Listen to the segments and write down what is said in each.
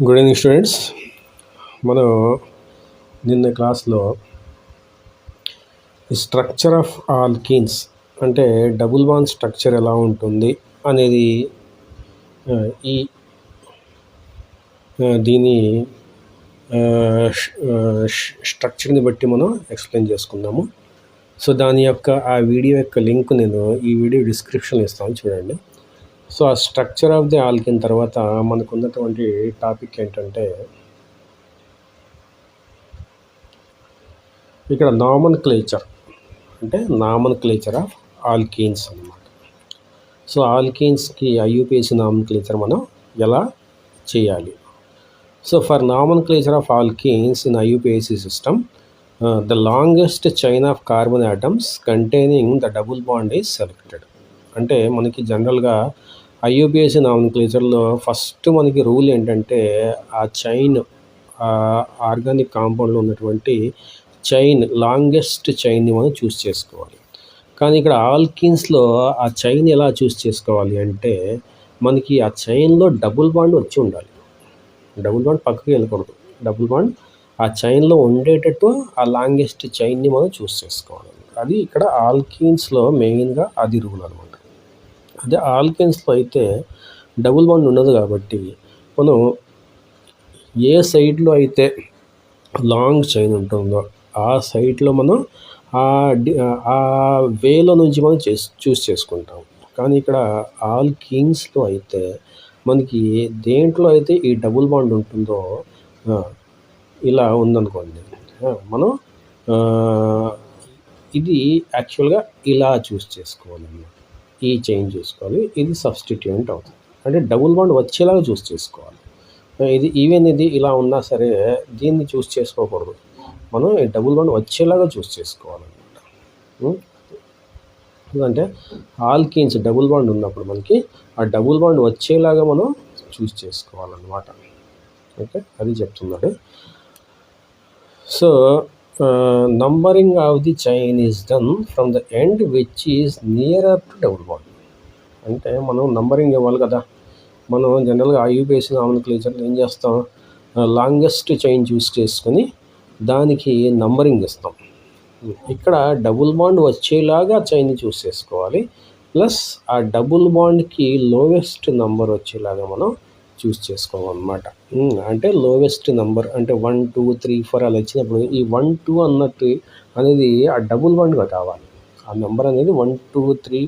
Good evening students. మనం నిన్న క్లాస్లో స్ట్రక్చర్ ఆఫ్ ఆల్కీన్స్ అంటే డబుల్ బాండ్ స్ట్రక్చర్ ఎలా ఉంటుంది అనేది ఈ దీని స్ట్రక్చర్ని బట్టి మనం ఎక్స్ప్లెయిన్ చేసుకుందాము. సో దాని యొక్క ఆ వీడియో యొక్క లింక్ నేను ఈ వీడియో డిస్క్రిప్షన్లో ఇస్తాను, చూడండి. సో ఆ స్ట్రక్చర్ ఆఫ్ ది ఆల్కిన్ తర్వాత మనకు ఉన్నటువంటి టాపిక్ ఏంటంటే ఇక్కడ నామన్క్లేచర్ ఆఫ్ ఆల్కీన్స్ అన్నమాట. సో ఆల్కీన్స్కి ఐయుపిఏసి నామన్క్లేచర్ మనం ఎలా చేయాలి? So for నామన్క్లేచర్ of alkenes in IUPAC system the longest chain of carbon atoms containing the double bond is selected. అంటే మనకి జనరల్గా ఐయుపిఏసి నామన్క్లేచర్లో ఫస్ట్ మనకి రూల్ ఏంటంటే ఆ చైన్ ఆర్గానిక్ కాంపౌండ్లో ఉన్నటువంటి లాంగెస్ట్ చైన్ని మనం చూస్ చేసుకోవాలి. కానీ ఇక్కడ ఆల్కీన్స్లో ఆ చైన్ ఎలా చూస్ చేసుకోవాలి అంటే మనకి ఆ చైన్లో డబుల్ బాండ్ వచ్చి ఉండాలి. డబుల్ బాండ్ పక్కకి వెళ్ళకూడదు. డబుల్ బాండ్ ఆ చైన్లో ఉండేటట్టు ఆ లాంగెస్ట్ చైన్ని మనం చూస్ చేసుకోవాలి. అది ఇక్కడ ఆల్కీన్స్లో మెయిన్గా అది రూల్ అనమాట. అదే ఆల్కీన్స్లో అయితే డబుల్ బాండ్ ఉండదు కాబట్టి మనం ఏ సైడ్లో అయితే లాంగ్ చైన్ ఉంటుందో ఆ సైట్లో మనం ఆ వేలో నుంచి మనం చూస్ చేసుకుంటాం. కానీ ఇక్కడ ఆల్కీన్స్లో అయితే మనకి దేంట్లో అయితే ఈ డబుల్ బాండ్ ఉంటుందో ఇలా ఉందనుకోండి, మనం ఇది యాక్చువల్గా ఇలా చూస్ చేసుకోవాలన్నమాట. ఈ చైన్ చూసుకోవాలి, ఇది సబ్స్టిట్యూయెంట్ అవుతుంది. అంటే డబుల్ బాండ్ వచ్చేలాగా చూస్ చేసుకోవాలి. ఇది ఈవెన్ ఇది ఇలా ఉన్నా సరే దీన్ని చూస్ చేసుకోకూడదు. మనం ఈ డబుల్ బాండ్ వచ్చేలాగా చూస్ చేసుకోవాలన్నమాట. ఎందుకంటే ఆల్కీన్స్ డబుల్ బాండ్ ఉన్నప్పుడు మనకి ఆ డబుల్ బాండ్ వచ్చేలాగా మనం చూస్ చేసుకోవాలన్నమాట. ఓకే, అది చెప్తున్నాడు. So numbering of the chain is done from the end which is nearer to double bond. అంటే మనం నంబరింగ్ ఇవ్వాలి కదా. మనం జనరల్గా ఐయుపిఏసి నామన్క్లేచర్లో ఏం చేస్తాం, లాంగెస్ట్ చైన్ చూస్ చేసుకొని దానికి నంబరింగ్ ఇస్తాం. ఇక్కడ డబుల్ బాండ్ వచ్చేలాగా చైన్ చూస్ చేసుకోవాలి, ప్లస్ ఆ డబుల్ బాండ్కి లోవెస్ట్ నంబర్ వచ్చేలాగా మనం చూస్ చేసుకోవాలన్నమాట. అంటే లోవెస్ట్ నంబర్ అంటే 1 2 3 4 అలా వచ్చినప్పుడు ఈ 1 2 అన్నట్టు అనేది ఆ డబుల్ బాండ్గా కావాలి. ఆ నెంబర్ అనేది 1 2 3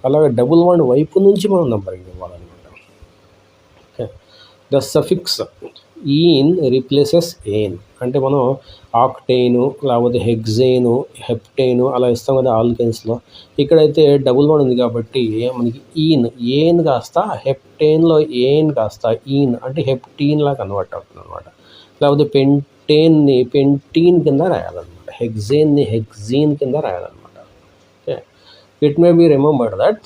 అలాగే డబుల్ బాండ్ వైపు నుంచి మనం నంబరింగ్ ఇవ్వాలన్నమాట. Okay, the suffix ene replaces ane. అంటే మనం ఆక్టేను లేకపోతే హెక్సేను హెప్టేను అలా ఇస్తాం కదా ఆల్కెన్స్లో. ఇక్కడైతే డబుల్ బాండ్ ఉంది కాబట్టి మనకి ఏన్ కాస్త హెప్టేన్లో ఏన్ కాస్త ఈన్ అంటే హెప్టీన్లా కన్వర్ట్ అవుతుంది అనమాట. లేకపోతే పెంటీన్ కింద రాయాలన్నమాట. హెక్సేన్ని హెక్సీన్ కింద రాయాలన్నమాట. Okay, it may be remembered that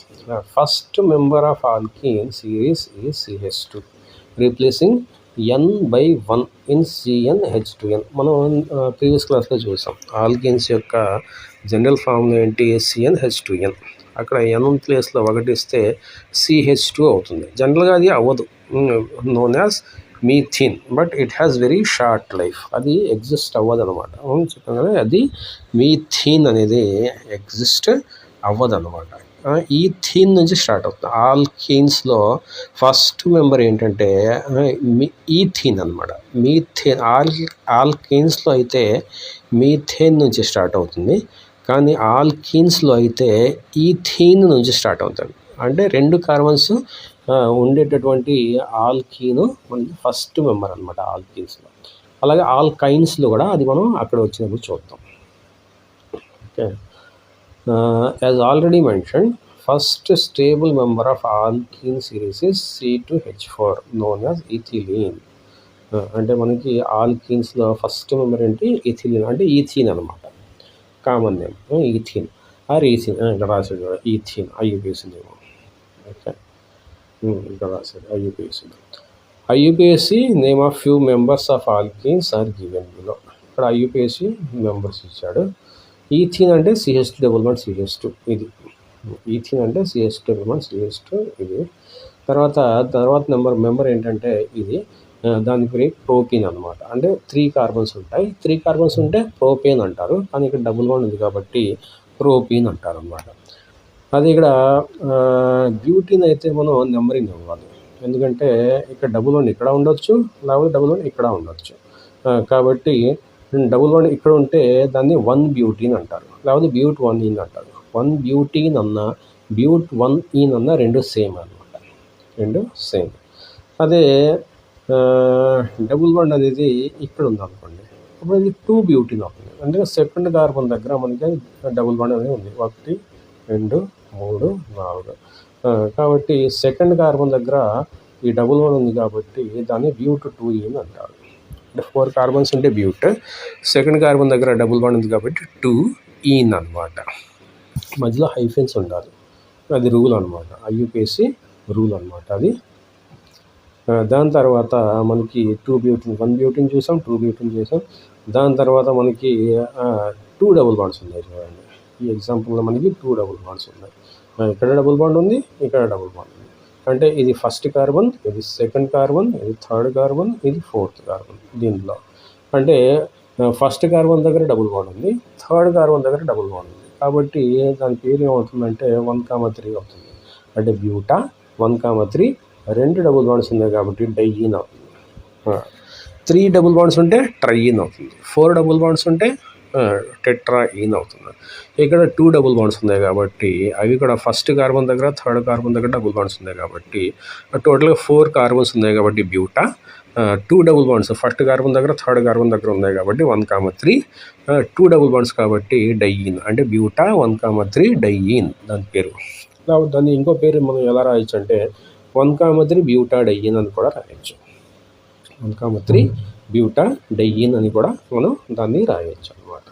first member of alkene series is CH2 replacing N/1 in CnH2n. మనం ప్రీవియస్ క్లాస్లో చూసాం ఆల్కీన్స్ యొక్క జనరల్ ఫార్ములా ఏంటి, CnH2n. అక్కడ N ప్లేస్లో 1 ఇస్తే CH2 అవుతుంది. జనరల్గా అది అవ్వదు, known as methene, but it has very short life. అది ఎగ్జిస్ట్ అవ్వదు అనమాట. చెప్పాను కదా, అది మీథిన్ అనేది ఎగ్జిస్ట్ అవ్వదు అనమాట. ఈథీన్ నుంచి స్టార్ట్ అవుతుంది. ఆల్కీన్స్లో ఫస్ట్ మెంబర్ ఏంటంటే ఈథీన్ అనమాట. ఆల్కీన్స్లో అయితే మీథేన్ నుంచి స్టార్ట్ అవుతుంది, కానీ ఆల్కీన్స్లో అయితే ఈథీన్ నుంచి స్టార్ట్ అవుతుంది. అంటే 2 కార్బన్స్ ఉండేటటువంటి ఆల్కీన్ మనకి ఫస్ట్ మెంబర్ అనమాట ఆల్కీన్స్లో. అలాగే ఆల్కైన్స్లో కూడా అది మనం అక్కడ వచ్చినప్పుడు చూద్దాం. Okay, as already mentioned, first stable member of alkene series is C2H4 known as ethylene. అంటే మనకి ఆల్కీన్స్లో ఫస్ట్ మెంబర్ ఏంటి, ఇథిలీన్ అంటే ఈథీన్ అనమాట. Common name ethene or ethene. ఇక్కడ రాసాడు ఈథీన్, ఐయుపిఏసి నేమ్. ఓకే, ఇక్కడ రాసాడు IUPAC name of few members of alkenes are given below. ఇక్కడ ఐయుపిఏసి మెంబర్స్ ఇచ్చాడు. ఈథీన్ అంటే CH2 ఇది. ఈథీన్ అంటే CH2 ఇది. తర్వాత మెంబర్ ఏంటంటే ఇది. దాని పేరు ప్రోపీన్ అనమాట. అంటే 3 కార్బన్స్ ఉంటాయి. 3 కార్బన్స్ ఉంటే ప్రోపేన్ అంటారు. కానీ ఇక్కడ డబుల్ బాండ్ ఉంది కాబట్టి ప్రోపీన్ అంటారు అనమాట. అది ఇక్కడ బ్యూటీన్ అయితే మనం నెంబరింగ్ ఇవ్వాలి. ఎందుకంటే ఇక్కడ డబుల్ బాండ్ ఇక్కడ ఉండొచ్చు, లేకపోతే డబుల్ బాండ్ ఇక్కడ ఉండొచ్చు. కాబట్టి డబుల్ బాండ్ ఇక్కడ ఉంటే దాన్ని 1 బ్యూటీన్ అంటారు, లేకపోతే బ్యూట్ 1 ఈన్ అంటారు. 1 బ్యూటీన్ అన్న బ్యూట్ 1 ఈన్ అన్న రెండు సేమ్ అనమాట, రెండు సేమ్. అదే డబుల్ బాండ్ అనేది ఇక్కడ ఉందనుకోండి, అప్పుడు అది 2 బ్యూటీన్ అవుతుంది. అంటే సెకండ్ కార్బన్ దగ్గర మనకి డబుల్ బాండ్ అనేది ఉంది, 1 2 3 4. కాబట్టి సెకండ్ కార్బన్ దగ్గర ఈ డబుల్ బాండ్ ఉంది కాబట్టి దాన్ని బ్యూట్ 2 ఈన్ అంటారు. అంటే 4 కార్బన్స్ ఉంటే బ్యూట్, సెకండ్ కార్బన్ దగ్గర డబుల్ బాండ్ ఉంది కాబట్టి 2 ఈన్ అనమాట. మధ్యలో హైఫెన్స్ ఉండాలి, అది రూల్ అనమాట, IUPAC రూల్ అనమాట అది. దాని తర్వాత మనకి 2 బ్యూటీన్ 1 బ్యూటీన్ చూసాం, 2 బ్యూటీన్ చూసాం. దాని తర్వాత మనకి 2 డబుల్ బాండ్స్ ఉన్నాయి చూడండి. ఈ ఎగ్జాంపుల్లో మనకి 2 డబుల్ బాండ్స్ ఉన్నాయి. ఇక్కడ డబుల్ బాండ్ ఉంది, ఇక్కడ డబుల్ బాండ్ ఉంది. అంటే ఇది ఫస్ట్ కార్బన్, ఇది సెకండ్ కార్బన్, ఇది థర్డ్ కార్బన్, ఇది ఫోర్త్ కార్బన్. దీంట్లో అంటే ఫస్ట్ కార్బన్ దగ్గర డబుల్ బాండ్ ఉంది, థర్డ్ కార్బన్ దగ్గర డబుల్ బాండ్ ఉంది. కాబట్టి దాని పేరు ఏమవుతుందంటే 1,3 అవుతుంది. అంటే బ్యూటా 1,3, 2 డబుల్ బాండ్స్ ఉన్నాయి కాబట్టి డైయీన్ అవుతుంది. 3 డబుల్ బాండ్స్ ఉంటే ట్రైయీన్ అవుతుంది. 4 డబుల్ బాండ్స్ ఉంటే టెట్రాఈన్ అవుతుంది. ఇక్కడ 2 డబుల్ బాండ్స్ ఉన్నాయి కాబట్టి అవి కూడా ఫస్ట్ కార్బన్ దగ్గర థర్డ్ కార్బన్ దగ్గర డబుల్ బాండ్స్ ఉన్నాయి కాబట్టి టోటల్గా 4 కార్బన్స్ ఉన్నాయి కాబట్టి బ్యూటా. 2 డబుల్ బాండ్స్ ఫస్ట్ కార్బన్ దగ్గర థర్డ్ కార్బన్ దగ్గర ఉన్నాయి కాబట్టి 1,3, 2 డబుల్ బాండ్స్ కాబట్టి డైయీన్. అంటే బ్యూటా 1,3 డైయీన్ దాని పేరు. దాన్ని ఇంకో పేరు మనం ఎలా రాయొచ్చు అంటే 1,3 బ్యూటా డైయీన్ అని కూడా రాయొచ్చు. 1,3 బ్యూటా డైయీన్ అని కూడా మనం దాన్ని రాయొచ్చు అనమాట.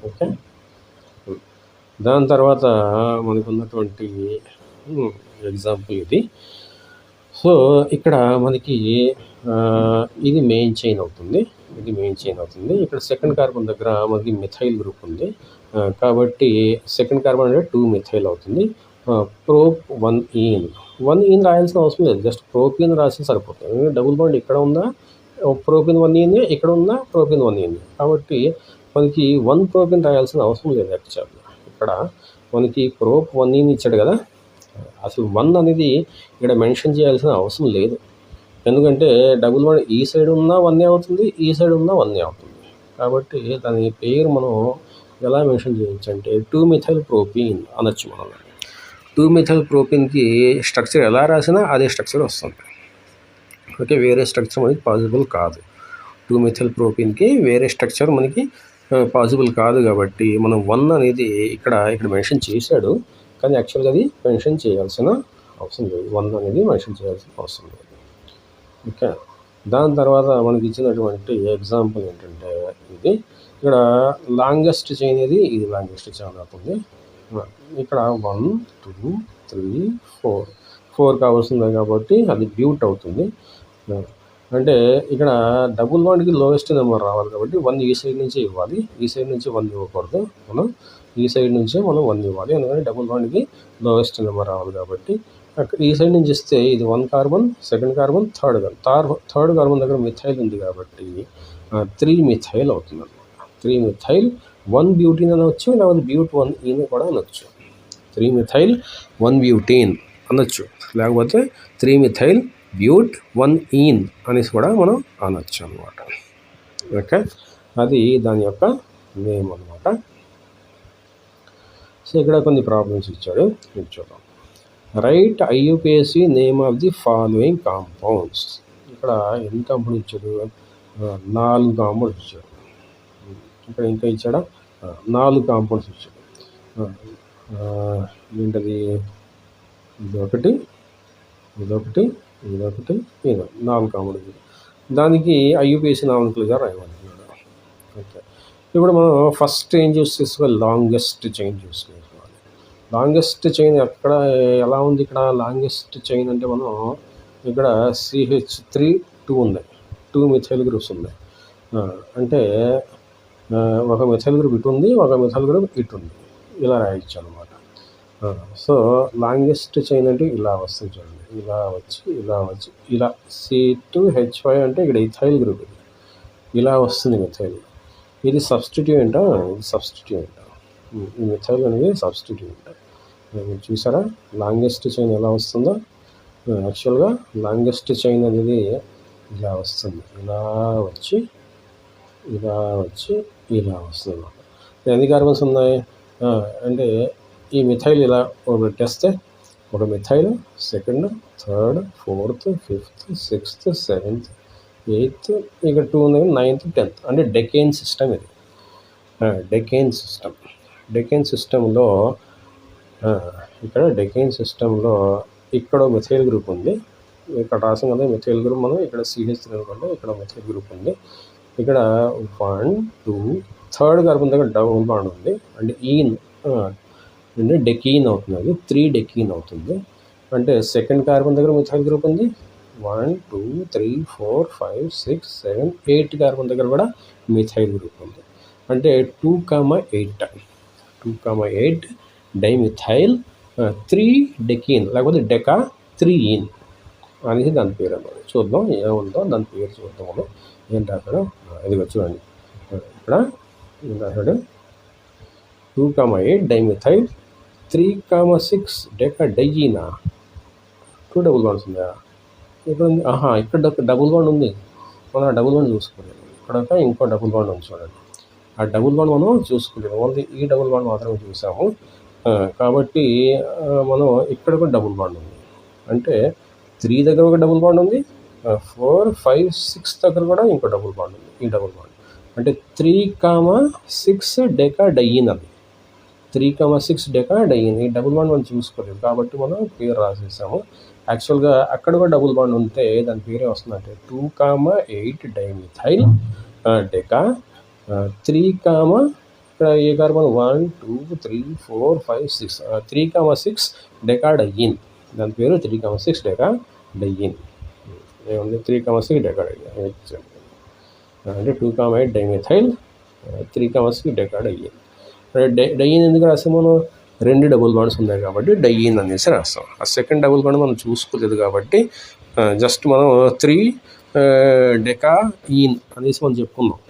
ఓకే, దాని తర్వాత మనకు ఉన్నటువంటి ఎగ్జాంపుల్ ఇది. సో ఇక్కడ మనకి ఇది మెయిన్ చైన్ అవుతుంది, ఇది మెయిన్ చైన్ అవుతుంది. ఇక్కడ సెకండ్ కార్బన్ దగ్గర మనకి మిథైల్ గ్రూప్ ఉంది కాబట్టి సెకండ్ కార్బన్ అంటే 2 మిథైల్ అవుతుంది. ప్రోప్ 1 ఈన్. 1 ఈన్ రాయాల్సిన అవసరం లేదు, జస్ట్ ప్రోపీన్ రాసి సరిపోతుంది. డబుల్ బాండ్ ఇక్కడ ఉందా, ప్రోపిన్ 1 ఈన్, ఇక్కడ ఉందా ప్రోపిన్ 1 ఈన్. కాబట్టి మనకి 1 ప్రోపిన్ రాయాల్సిన అవసరం లేదు. యాక్చువల్గా ఇక్కడ మనకి ప్రోప్ 1 ఈన్ ఇచ్చాడు కదా, అసలు 1 అనేది ఇక్కడ మెన్షన్ చేయాల్సిన అవసరం లేదు. ఎందుకంటే డబుల్ బాండ్ ఈ సైడ్ ఉన్నా 1 అవుతుంది, ఈ సైడ్ ఉన్నా 1 అవుతుంది. కాబట్టి దాని పేరు మనం ఎలా మెన్షన్ చేయొచ్చు అంటే 2 మిథైల్ ప్రోపీన్ అనొచ్చు మనం. 2 మిథైల్ ప్రోపీన్కి స్ట్రక్చర్ ఎలా రాసినా అదే స్ట్రక్చర్ వస్తుంది. ఓకే, వేరే స్ట్రక్చర్ మనకి పాసిబుల్ కాదు. 2 మిథైల్ ప్రోపీన్కి వేరే స్ట్రక్చర్ మనకి పాసిబుల్ కాదు కాబట్టి మనం 1 అనేది ఇక్కడ మెన్షన్ చేశాడు, కానీ యాక్చువల్గా అది మెన్షన్ చేయాల్సిన అవసరం లేదు. 1 అనేది మెన్షన్ చేయాల్సిన అవసరం లేదు. ఓకే, దాని తర్వాత మనకి ఇచ్చినటువంటి ఎగ్జాంపుల్ ఏంటంటే ఇది ఇక్కడ లాంగెస్ట్ చైన్ ఇది లాంగెస్ట్ చైన్ అవుతుంది. ఇక్కడ 1 2 3 4 కావాల్సిందే కాబట్టి అది బ్యూట్ అవుతుంది. అంటే ఇక్కడ డబుల్ బాండ్కి లోయెస్ట్ నెంబర్ రావాలి కాబట్టి 1 ఈ సైడ్ నుంచే ఇవ్వాలి, ఈ సైడ్ నుంచి 1 ఇవ్వకూడదు. మనం ఈ సైడ్ నుంచే మనం 1 ఇవ్వాలి, ఎందుకంటే డబుల్ బాండ్కి లోయెస్ట్ నెంబర్ రావాలి కాబట్టి. ఈ సైడ్ నుంచి ఇస్తే ఇది 1 carbon, second carbon, third carbon దగ్గర మిథైల్ ఉంది కాబట్టి 3 మిథైల్ అవుతుంది అనమాట. 3 మిథైల్ 1 బ్యూటీన్ అనవచ్చు, లేకపోతే బ్యూట్ 1 ఈన్ కూడా అనొచ్చు. 3 మిథైల్ 1 బ్యూటీన్ అనొచ్చు, లేకపోతే 3 మిథైల్ బ్యూట్ 1 ఈన్ అనేసి కూడా మనం అనొచ్చు అనమాట. ఓకే, అది దాని యొక్క నేమ్ అనమాట. సో ఇక్కడ కొన్ని ప్రాబ్లమ్స్ ఇచ్చాడు, చూద్దాం. Right IUPAC name of the following compounds. ఇక్కడ ఎన్ని కాంపౌండ్స్ ఇచ్చాడు, 4 కాంపౌండ్స్ ఇచ్చాడు. ఇక్కడ ఇంకా ఇచ్చాడా, 4 కాంపౌండ్స్ ఇచ్చాడు. ఏంటది, ఇదొకటి, 4 కాంపౌండ్స్. దానికి IUPAC నామకలుగా రాయమంటున్నాడు. ఓకే, ఇప్పుడు మనం ఫస్ట్ ఏం చూసుకోవాలి, లాంగెస్ట్ చైన్ చూసుకోవాలి. లాంగెస్ట్ చైన్ ఎలా ఉంది, ఇక్కడ లాంగెస్ట్ చైన్ అంటే మనం ఇక్కడ CH3 ఉన్నాయి, 2 మిథైల్ గ్రూప్స్ ఉన్నాయి. అంటే ఒక మిథైల్ గ్రూప్ ఇటు ఉంది, ఒక మిథైల్ గ్రూప్ ఇటు ఉంది, ఇలా రాయొచ్చు అనమాట. సో లాంగెస్ట్ చైన్ అంటే ఇలా వస్తుంది చూడండి, ఇలా వచ్చి ఇలా C2H5 అంటే ఇక్కడ ఇథైల్ గ్రూప్ ఇది ఇలా వస్తుంది మిథైల్. ఇది సబ్స్టిట్యూయెంటా? ఇది సబ్స్టిట్యూయెంట్. ఈ మిథైల్ అనేది సబ్స్టిట్యూయెంట్. మీరు చూసారా లాంగెస్ట్ చైన్ ఎలా వస్తుందో? యాక్చువల్గా లాంగెస్ట్ చైన్ అనేది ఇలా వస్తుంది, ఇలా వచ్చి ఇలా వస్తుంది. ఎన్ని కార్బన్స్ ఉన్నాయి అంటే ఈ మిథైల్ ఇలా పెట్టేస్తే ఒక methyl, second, third, fourth, fifth, sixth, seventh, eighth, ఇక 2 ఉంది, 9th, 10th అంటే డెకేన్ సిస్టమ్ ఇది. డెకేన్ సిస్టంలో ఇక్కడ డెకేన్ సిస్టంలో ఇక్కడ మిథైల్ గ్రూప్ ఉంది, ఇక్కడ రాసాం కదా మిథైల్ గ్రూప్. మనం ఇక్కడ CH3 అనుకోండి, ఇక్కడ మిథైల్ గ్రూప్ ఉంది. ఇక్కడ 1, 2, థర్డ్ కార్బన్ దగ్గర డబుల్ బాండ్ ఉంది అంటే ఈన్ అంటే డెకీన్ అవుతుంది, అది 3 డెకీన్ అవుతుంది. అంటే సెకండ్ కార్బన్ దగ్గర మిథైల్ గ్రూప్ ఉంది, 1, 2, 3, 4, 5, 6, 7, 8 కార్బన్ దగ్గర కూడా మిథైల్ గ్రూప్ ఉంది. అంటే 2,8 డైమిథైల్ 3 డెకీన్ లేకపోతే డెకా 3ఈన్ అనేది దాని పేరు అన్నమాట. చూద్దాం ఏముందో దాని పేరు చూద్దాం. మనం ఏంటి అక్కడ ఇది చూడండి, ఇక్కడ రాశాడు 2,8 డైమిథైల్ 3,6 డెకా డైయీనా. 2 డబుల్ బాండ్స్ ఉందా ఇక్కడ? ఇక్కడ డబుల్ బాండ్ ఉంది, మనం డబుల్ బాండ్ చూసుకోలేదు. ఇక్కడ ఇంకో డబుల్ బాండ్ ఉంది చూడండి, ఆ డబుల్ బాండ్ మనం చూసుకోలేదు, ఓన్లీ ఈ డబుల్ బాండ్ మాత్రమే చూసాము. కాబట్టి మనం ఇక్కడ కూడా డబుల్ బాండ్ ఉంది అంటే 3 దగ్గర ఒక డబుల్ బాండ్ ఉంది, 4, 5, 6 దగ్గర కూడా ఇంకో డబుల్ బాండ్ ఉంది. ఈ డబుల్ బాండ్ అంటే 3,6 డెకా డైయిన్ అది 3,6 డెకా డైయిన్. ఈ డబుల్ బాండ్ మనం చూసుకోలేదు కాబట్టి మనం పేరు రాసేసాము. యాక్చువల్గా అక్కడ కూడా డబుల్ బాండ్ ఉంటే దాని పేరే వస్తుందంటే 2,8 డైమిథైల్ డెకా 3, ఇక్కడ ఏ కార్బన్ 1, 2, 3, 4, 5, 6 3,6 డెకా డైయిన్. దాని పేరు 3,6 డెకా డైయిన్. ఏముంది 3,6 డెకా డైయిన్ అంటే 2,8 డైమిథైల్ 3,6 డెకా డైయిన్. డైయిన్ ఎందుకు రాస్తాం మనం? 2 డబుల్ బాండ్స్ ఉన్నాయి కాబట్టి డైయిన్ అనేసి రాస్తాం. ఆ సెకండ్ డబుల్ బాండ్ మనం చూసుకోలేదు కాబట్టి జస్ట్ మనం 3 డెకా ఈన్ అనేసి మనం చెప్పుకున్నాం.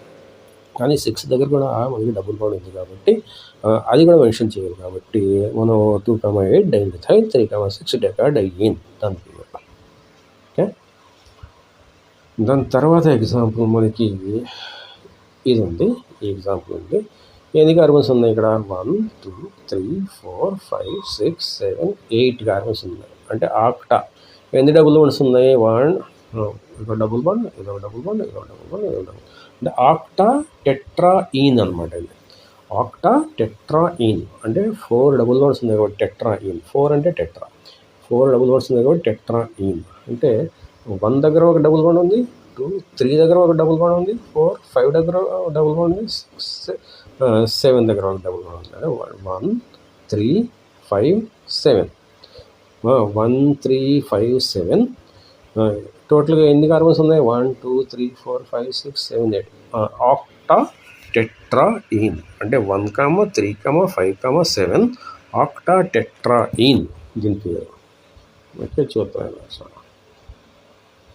కానీ 6 దగ్గర కూడా మనకి డబుల్ బాండ్ ఉంది కాబట్టి అది కూడా మెన్షన్ చేయాలి కాబట్టి మనం 2,8 డైమిథైల్ 3,6 డెకా డైయిన్ దాని పేరు. ఓకే, దాని తర్వాత ఎగ్జాంపుల్ మనకి ఇది ఉంది. ఈ ఎగ్జాంపుల్ ఉంది. ఎన్ని కార్బన్స్ ఉన్నాయి ఇక్కడ? 1, 2, 3, 4, 5, 6, 7, 8 కార్బన్స్ ఉన్నాయి. అంటే ఆక్టా. ఎన్ని డబుల్ బాండ్స్ ఉన్నాయి? 1 ఇదొక డబుల్ బాండ్, ఇదొక డబుల్ బాండ్, ఇదొక డబుల్ బాండ్, ఇదొక డబుల్. అంటే ఆక్టా టెట్రాఈన్ అనమాట ఇది. ఆక్టా టెట్రాఈన్ అంటే 4 డబుల్ బాండ్స్ ఉన్నాయి కాబట్టి టెట్రాఈన్. 4 అంటే టెట్రా, 4 డబుల్ బాండ్స్ ఉన్నాయి కాబట్టి టెట్రాఈన్. అంటే 1 దగ్గర ఒక డబుల్ బాండ్ ఉంది, 2, 3 దగ్గర ఒక డబుల్ బాండ్ ఉంది, 4, 5 దగ్గర డబుల్ బాండ్ ఉంది, 6, 7 దగ్గర ఒక డబుల్ బాండ్ ఉంది. అంటే 1, 3, 5, 7 1, 3, 5, 7 టోటల్గా ఎన్ని కార్బన్స్ ఉన్నాయి? 1, 2, 3, 4, 5, 6, 7, 8 ఆక్టా టెట్రాఈన్ అంటే 1, 3, 5, 7 ఆక్టా టెట్రాఈన్ దీని పేరు. ఓకే, చూద్దాం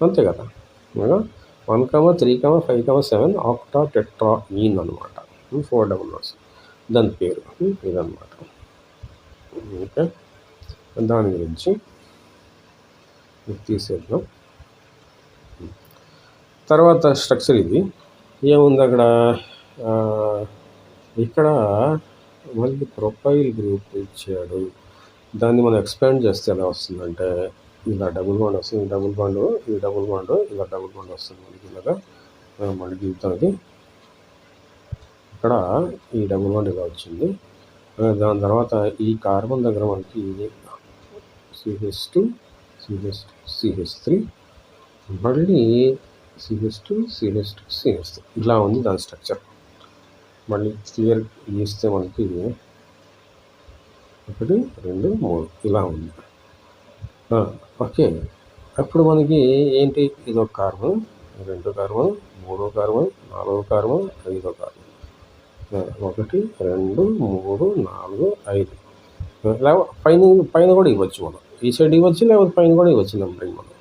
అంతే కదా. 1, 3, 5, 7 ఆక్టా టెట్రాఈన్ అనమాట. 4 డబుల్ బాండ్స్ దాని పేరు ఇదన్నమాట. ఓకే, దాని గురించి తీసేద్దాం. తర్వాత స్ట్రక్చర్ ఇది ఏముంది అక్కడ? ఇక్కడ మళ్ళీ ప్రొఫైల్ గ్రూప్ ఇచ్చాడు. దాన్ని మనం ఎక్స్పాండ్ చేస్తే ఎలా వస్తుందంటే ఇలా డబుల్ బాండ్ వస్తుంది, డబుల్ బాండ్, ఈ డబుల్ బాండ్, ఇలా డబుల్ బాండ్ వస్తుంది మనకి ఇలాగా. మళ్ళీ గీతానికి ఇక్కడ ఈ డబుల్ బాండ్ ఇలా వచ్చింది. దాని తర్వాత ఈ కార్బన్ దగ్గర మనకి CH2, CH3 మళ్ళీ CH2, CH2, CH3 ఇలా ఉంది దాని స్ట్రక్చర్. మళ్ళీ క్లియర్ గీస్తే మనకి 1, 2, 3 ఇలా ఉంది. ఓకే, అప్పుడు మనకి ఏంటి? ఇదొక carbon, 2 carbon, 3 carbon, 4 carbon, 5 carbon. 1, 2, 3, 4, 5 లేకపోతే పైన పైన కూడా ఇవ్వచ్చు మనం, ఈ సైడ్ ఇవ్వచ్చు లేకపోతే పైన కూడా ఇవ్వచ్చు నెంబరింగ్ మనం.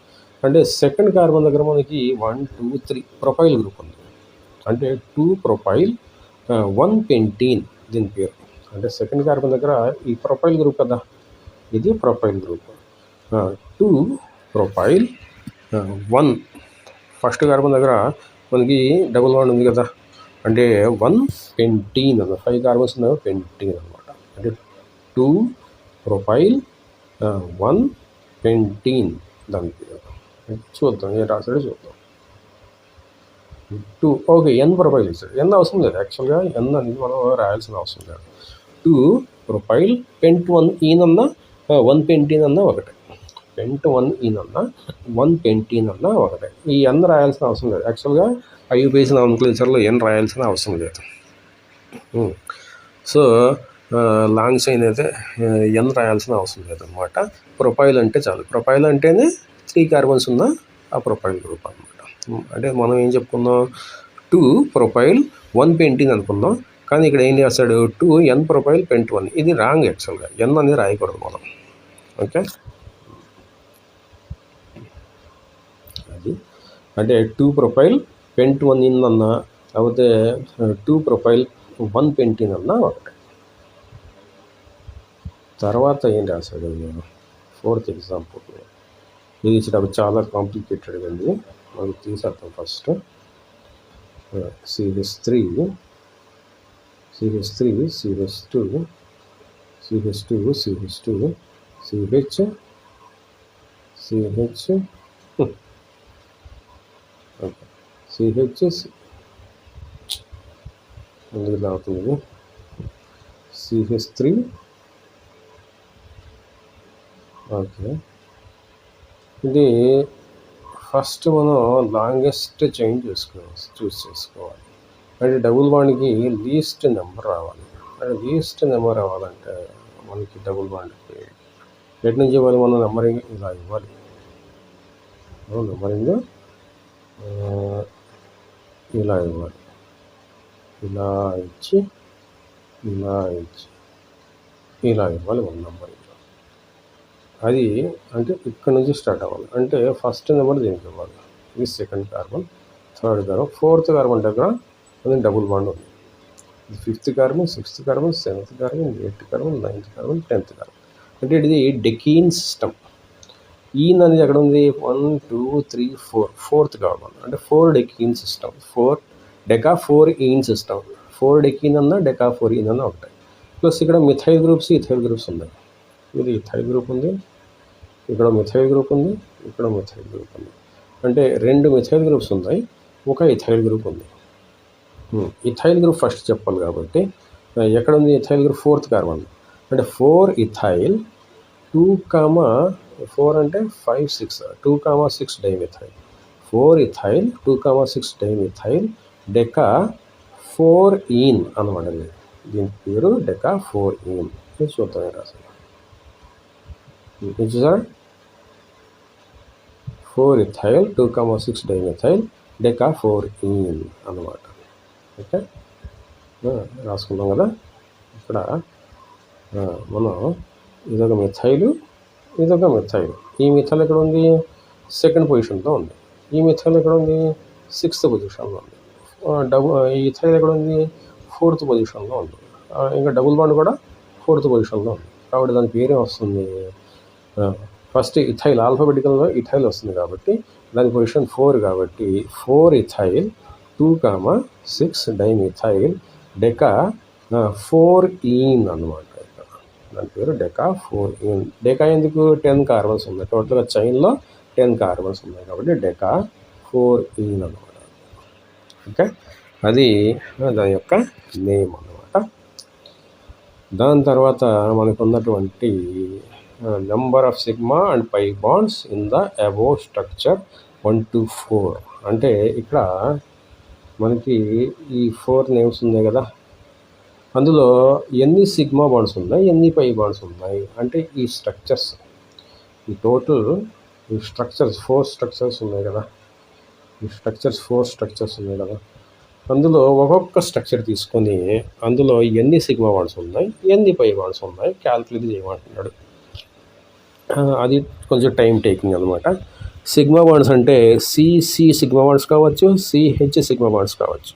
అంటే సెకండ్ కార్బన్ దగ్గర మనకి 1 2 3 ప్రొఫైల్ గ్రూప్ ఉంది. అంటే 2 ప్రొఫైల్ 1 పెంటీన్ దీని పేరు. అంటే సెకండ్ కార్బన్ దగ్గర ఈ ప్రొఫైల్ గ్రూప్ కదా, ఇది profile group. 2 profile 1 first carbon దగ్గర మనకి డబుల్ బాండ్ ఉంది కదా, అంటే 1 పెంటీన్ అన్న 5 కార్బన్స్ ఉన్న పెంటీన్ అనమాట. అంటే 2 ప్రొఫైల్ 1 పెంటీన్ దాని పేరు. చూద్దాం ఏం రాసాడో చూద్దాం. 2 ఓకే, ఎన్ ప్రొఫైల్ ఇస్తాడు. ఎన్ అవసరం లేదు యాక్చువల్గా, ఎన్ అనేది మనం రాయాల్సిన అవసరం లేదు. 2 ప్రొఫైల్ పెంట్ 1 ఈన్ అన్న 1 పెంటీన్ అన్న ఒకటే, పెంట్ 1 ఈన్ అన్న 1 పెంటీన్ అన్న ఒకటే. ఈ ఎన్ రాయాల్సిన అవసరం లేదు యాక్చువల్గా, ఐయుపిఏసి నామెన్క్లేచర్లో ఎన్ రాయాల్సిన అవసరం లేదు. సో లాంగ్ చైన్ అయితే ఎన్ రాయాల్సిన అవసరం లేదన్నమాట. ప్రొఫైల్ అంటే చాలు, ప్రొఫైల్ అంటేనే 3 కార్బన్స్ ఉన్న ఆ ప్రొఫైల్ గ్రూప్ అనమాట. అంటే మనం ఏం చెప్పుకుందాం, 2 ప్రొఫైల్ 1 పెంటీన్ అనుకుందాం, కానీ ఇక్కడ ఏం చేస్తాడు 2 ఎన్ ప్రొఫైల్ పెంట్ 1. ఇది రాంగ్ యాక్చువల్గా, ఎన్ అనేది రాయకూడదు మనం. ఓకే, అది అంటే 2 ప్రొఫైల్ పెంట్ 1 ఇన్ అన్నా లేకపోతే 2 ప్రొఫైల్ 1 పెంటీన్ అన్నా ఒకటే. తర్వాత ఏం రాశాడు, 4th ఎగ్జాంపుల్. ఇది ఇచ్చినప్పుడు చాలా కాంప్లికేటెడ్గా ఉంది, మనకు తీసేద్దాం first. CH3 CH2 CH2 CH CH ఎందుకు ఇలా అవుతుంది, CH3 ఓకే. ఇది ఫస్ట్ మనం లాంగెస్ట్ చైన్ చూస్ చేసుకోవాలి. అంటే డబుల్ బాండ్కి లీస్ట్ నెంబర్ రావాలి. అంటే లీస్ట్ నెంబర్ రావాలంటే మనకి డబుల్ బాండ్కి ఎటు నుంచి ఇవ్వాలి, మనం నెంబరింగ్ ఇలా ఇవ్వాలి. నెంబరింగ్ ఇలా ఇవ్వాలి, ఇలా ఇచ్చి ఇలా ఇచ్చి ఇలా ఇవ్వాలి మన నెంబరింగ్. అది అంటే ఇక్కడ నుంచి స్టార్ట్ అవ్వాలి. అంటే ఫస్ట్ నెంబర్ దీనికి ఇవ్వాలి, ఇది second carbon, third carbon, 4th carbon దగ్గర అది డబుల్ బాండ్ ఉంది. 5th carbon, 6th carbon, 7th carbon, 8th carbon, 9th carbon, 10th carbon. అంటే ఇది డెకీన్ సిస్టమ్. ఈన్ అనేది ఎక్కడ ఉంది, 1 2 3 4, 4th కార్బన్. అంటే 4 డెకీన్ సిస్టమ్, 4 డెకా 4 ఈన్ సిస్టమ్. 4 డెకీన్ అన్న డెకా 4 ఈన్ అన్న ఒకటి. ప్లస్ ఇక్కడ మిథైల్ గ్రూప్స్ ఇథైల్ గ్రూప్స్ ఉన్నాయి. ఇది ఇథైల్ గ్రూప్ ఉంది, ఇక్కడ మిథైల్ గ్రూప్ ఉంది, ఇక్కడ మిథైల్ గ్రూప్ ఉంది. అంటే 2 మిథైల్ గ్రూప్స్ ఉన్నాయి, ఒక ఇథైల్ గ్రూప్ ఉంది. ఇథైల్ గ్రూప్ ఫస్ట్ చెప్పాలి కాబట్టి ఎక్కడ ఉంది ఇథైల్ గ్రూప్, 4th కార్బన్. అంటే 4 ఇథైల్ 2, 4 అంటే 5 6 2, 6 డైమిథైల్. 4 ఇథైల్ 2, 6 డైమిథైల్ డెకా 4 ఈన్ అనమాట. దీని పేరు డెకా 4 ఈన్. ఇది చూద్దాం రాసాను, ఇది చూసారా, 4 ఇథైల్ 2, 6 డైమిథైల్ డెకా 4 ఈన్ అన్నమాట. ఓకే, రాసుకున్నాం కదా. ఇక్కడ మనం ఇదొక మిథైలు, ఇదొక మిథైల్. ఈ మిథైల్ ఎక్కడ ఉంది, సెకండ్ పొజిషన్లో ఉంది. ఈ మిథైల్ ఎక్కడ ఉంది, 6th పొజిషన్లో ఉంది. ఈ ఇథైల్ ఎక్కడ ఉంది, 4th పొజిషన్లో ఉంది. ఇంకా డబుల్ బాండ్ కూడా 4th పొజిషన్లో ఉంది. కాబట్టి దాని పేరే వస్తుంది, ఫస్ట్ ఇథైల్ ఆల్ఫాబెటికల్లో ఇథైల్ వస్తుంది కాబట్టి దాని పొజిషన్ 4 కాబట్టి 4 ఇథైల్ 2, 6 డైమిథైల్ డెకా 4 ఈన్ అనమాట. దాని పేరు డెకా 4 ఈన్. డెకా ఎందుకు, 10 కార్బన్స్ ఉన్నాయి టోటల్గా, చైన్లో 10 కార్బన్స్ ఉన్నాయి కాబట్టి డెకా 4 ఈన్ అనమాట. ఓకే, అది దాని యొక్క నేమ్ అనమాట. దాని తర్వాత మనకు ఉన్నటువంటి number of sigma and pi bonds in the above structure 1 to 4. అంటే ఇక్కడ మనకి ఈ 4 నేమ్స్ ఉన్నాయి కదా, అందులో ఎన్ని సిగ్మా బాండ్స్ ఉన్నాయి, ఎన్ని పై బాండ్స్ ఉన్నాయి అంటే ఈ స్ట్రక్చర్స్, ఈ టోటల్ ఈ స్ట్రక్చర్స్ 4 స్ట్రక్చర్స్ ఉన్నాయి కదా, ఈ స్ట్రక్చర్స్ 4 స్ట్రక్చర్స్ ఉన్నాయి కదా. అందులో ఒక్కొక్క స్ట్రక్చర్ తీసుకొని అందులో ఎన్ని సిగ్మా బాండ్స్ ఉన్నాయి, ఎన్ని పై బాండ్స్ ఉన్నాయి క్యాల్కులేట్ చేయమంటున్నాడు. అది కొంచెం టైం టేకింగ్ అనమాట. సిగ్మా బాండ్స్ అంటే సిసి సిగ్మా బాండ్స్ కావచ్చు, సిహెచ్ సిగ్మా బాండ్స్ కావచ్చు.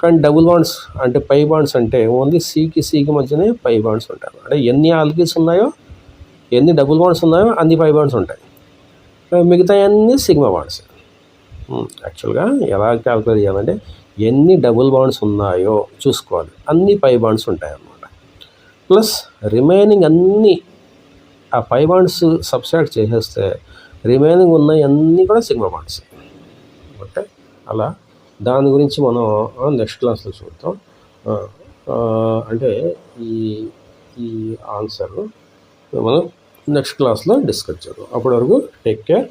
కానీ డబుల్ బాండ్స్ అంటే పై బాండ్స్ అంటే ఓన్లీ సికి మధ్యనే పై బాండ్స్ ఉంటాయి. అంటే ఎన్ని ఆల్కీన్స్ ఉన్నాయో, ఎన్ని డబుల్ బాండ్స్ ఉన్నాయో అన్ని పై బాండ్స్ ఉంటాయి. మిగతా అన్ని సిగ్మా బాండ్స్. యాక్చువల్గా ఎలా క్యాల్కులేట్ చేయాలంటే ఎన్ని డబుల్ బాండ్స్ ఉన్నాయో చూసుకోవాలి, అన్ని పై బాండ్స్ ఉంటాయి అన్నమాట. ప్లస్ రిమైనింగ్ అన్నీ ఆ పై బాండ్స్ సబ్స్ట్రాక్ట్ చేసేస్తే రిమైనింగ్ ఉన్నాయి అన్నీ కూడా సిగ్మా బాండ్స్. ఓకే, అలా దాని గురించి మనం నెక్స్ట్ క్లాస్లో చూద్దాం. అంటే ఈ ఆన్సర్ మనం నెక్స్ట్ క్లాస్లో డిస్కస్ చేద్దాం. అప్పటి వరకు టేక్ కేర్.